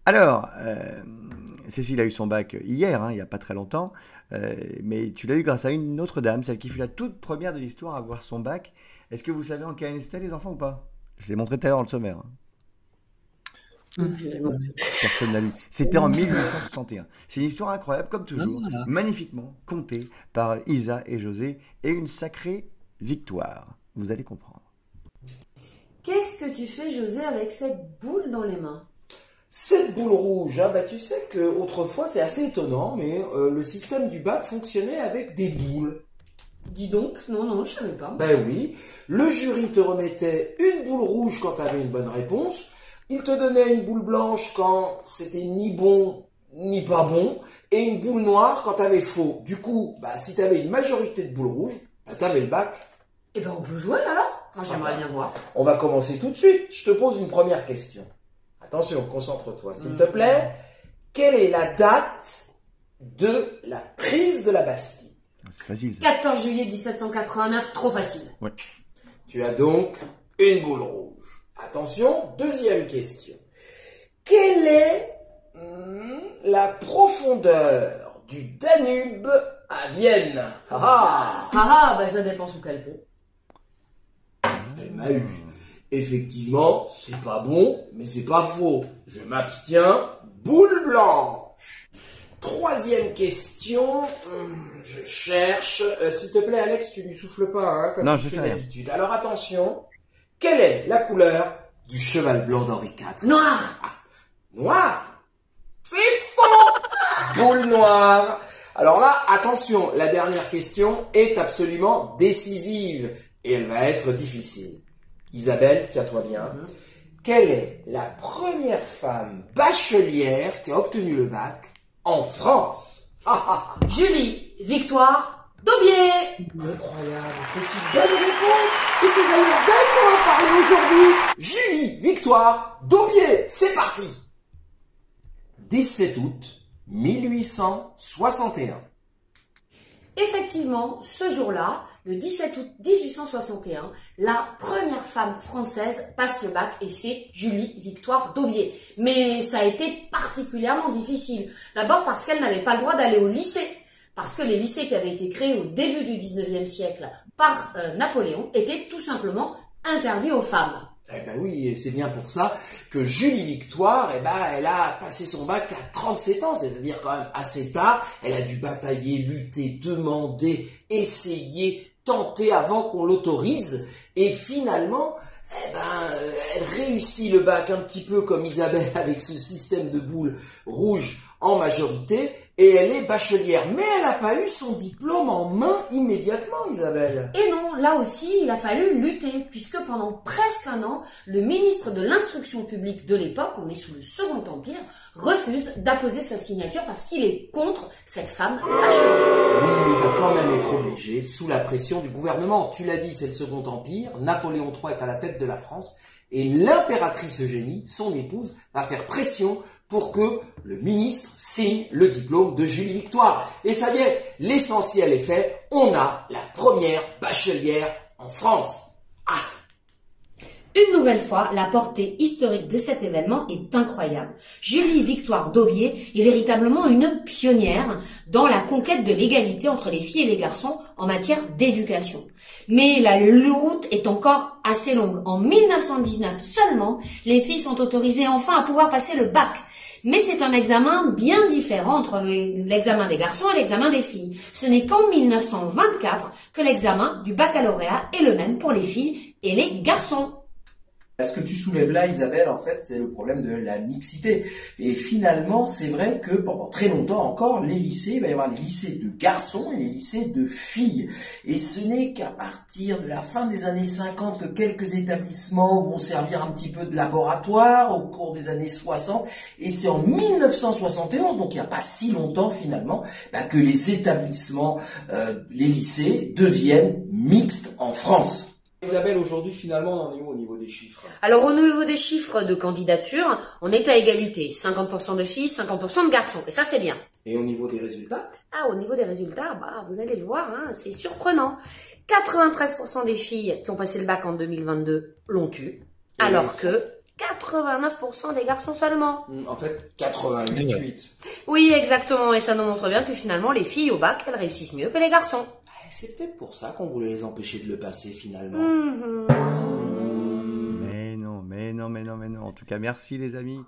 Alors, Cécile a eu son bac hier, hein, il n'y a pas très longtemps, mais tu l'as eu grâce à une autre dame, celle qui fut la toute première de l'histoire à avoir son bac. Est-ce que vous savez en quelle année c'était, les enfants, ou pas? Je l'ai montré tout à l'heure dans le sommaire, hein. Non. Personne n'a lu. C'était en 1861. C'est une histoire incroyable, comme toujours, Ah, magnifiquement contée par Isa et José, et une sacrée victoire. Vous allez comprendre. Qu'est-ce que tu fais, José, avec cette boule dans les mains? Cette boule rouge, hein, tu sais que autrefois c'est assez étonnant, mais le système du bac fonctionnait avec des boules. Dis donc, non, je savais pas. Ben oui, le jury te remettait une boule rouge quand tu avais une bonne réponse, il te donnait une boule blanche quand c'était ni bon ni pas bon, et une boule noire quand tu avais faux. Du coup, si tu avais une majorité de boules rouges, tu avais le bac. Eh ben, on peut jouer alors? Moi, j'aimerais bien voir. On va commencer tout de suite. Je te pose une première question. Attention, concentre-toi, s'il te plaît. Quelle est la date de la prise de la Bastille? C'est facile, ça. 14 juillet 1789, trop facile. Ouais. Tu as donc une boule rouge. Attention, deuxième question. Quelle est la profondeur du Danube à Vienne? Ça dépend sous quel pont. Elle m'a eu. Effectivement, c'est pas bon, mais c'est pas faux. Je m'abstiens. Boule blanche. Troisième question. Je cherche. S'il te plaît, Alex, tu n'y souffles pas, hein, comme Non, tu je fais fais rien. d'habitude. Alors attention. Quelle est la couleur du cheval blanc d'Henri IV? Noir. Noir. C'est faux. Boule noire. Alors là, attention, la dernière question est absolument décisive et elle va être difficile. Isabelle, tiens-toi bien. Quelle est la première femme bachelière qui a obtenu le bac en France? Julie, Victoire, Daubier. Incroyable, c'est une bonne réponse. Et c'est d'ailleurs d'elle qu'on va parler aujourd'hui. Julie, Victoire, Daubier, c'est parti. 17 août 1861. Effectivement, ce jour-là, le 17 août 1861, la première femme française passe le bac et c'est Julie Victoire Daubier. Mais ça a été particulièrement difficile. D'abord parce qu'elle n'avait pas le droit d'aller au lycée. Parce que les lycées qui avaient été créés au début du 19e siècle par Napoléon étaient tout simplement interdits aux femmes. Eh ben oui, et c'est bien pour ça que Julie Victoire, elle a passé son bac à 37 ans, c'est-à-dire quand même assez tard. Elle a dû batailler, lutter, demander, essayer, tenter avant qu'on l'autorise. Et finalement, elle réussit le bac un petit peu comme Isabelle avec ce système de boules rouges en majorité. Et elle est bachelière. Mais elle n'a pas eu son diplôme en main immédiatement, Isabelle. Et non, là aussi, il a fallu lutter, puisque pendant presque un an, le ministre de l'Instruction publique de l'époque, on est sous le Second Empire, refuse d'apposer sa signature parce qu'il est contre cette femme bachelière. Oui, mais il va quand même être obligé, sous la pression du gouvernement. Tu l'as dit, c'est le Second Empire, Napoléon III est à la tête de la France, et l'impératrice Eugénie, son épouse, va faire pression pour que le ministre signe le diplôme de Julie Victoire. Et ça y est, l'essentiel est fait, on a la première bachelière en France. Une nouvelle fois, la portée historique de cet événement est incroyable. Julie Victoire Daubier est véritablement une pionnière dans la conquête de l'égalité entre les filles et les garçons en matière d'éducation. Mais la route est encore assez longue. En 1919 seulement, les filles sont autorisées enfin à pouvoir passer le bac. Mais c'est un examen bien différent entre l'examen des garçons et l'examen des filles. Ce n'est qu'en 1924 que l'examen du baccalauréat est le même pour les filles et les garçons. Ce que tu soulèves là, Isabelle, en fait, c'est le problème de la mixité. Et finalement, c'est vrai que pendant très longtemps encore, les lycées, il va y avoir les lycées de garçons et les lycées de filles. Et ce n'est qu'à partir de la fin des années 50 que quelques établissements vont servir un petit peu de laboratoire au cours des années 60. Et c'est en 1971, donc il n'y a pas si longtemps finalement, que les établissements, les lycées deviennent mixtes en France. Isabelle, aujourd'hui, finalement, on en est où au niveau des chiffres? Alors, au niveau des chiffres de candidature, on est à égalité. 50% de filles, 50% de garçons. Et ça, c'est bien. Et au niveau des résultats? Au niveau des résultats, vous allez le voir, c'est surprenant. 93% des filles qui ont passé le bac en 2022 l'ont eu, alors que 89% des garçons seulement. En fait, 88,8. Oui, exactement, et ça nous montre bien que finalement, les filles au bac, elles réussissent mieux que les garçons. C'est peut-être pour ça qu'on voulait les empêcher de le passer finalement. Mais non. En tout cas, merci les amis.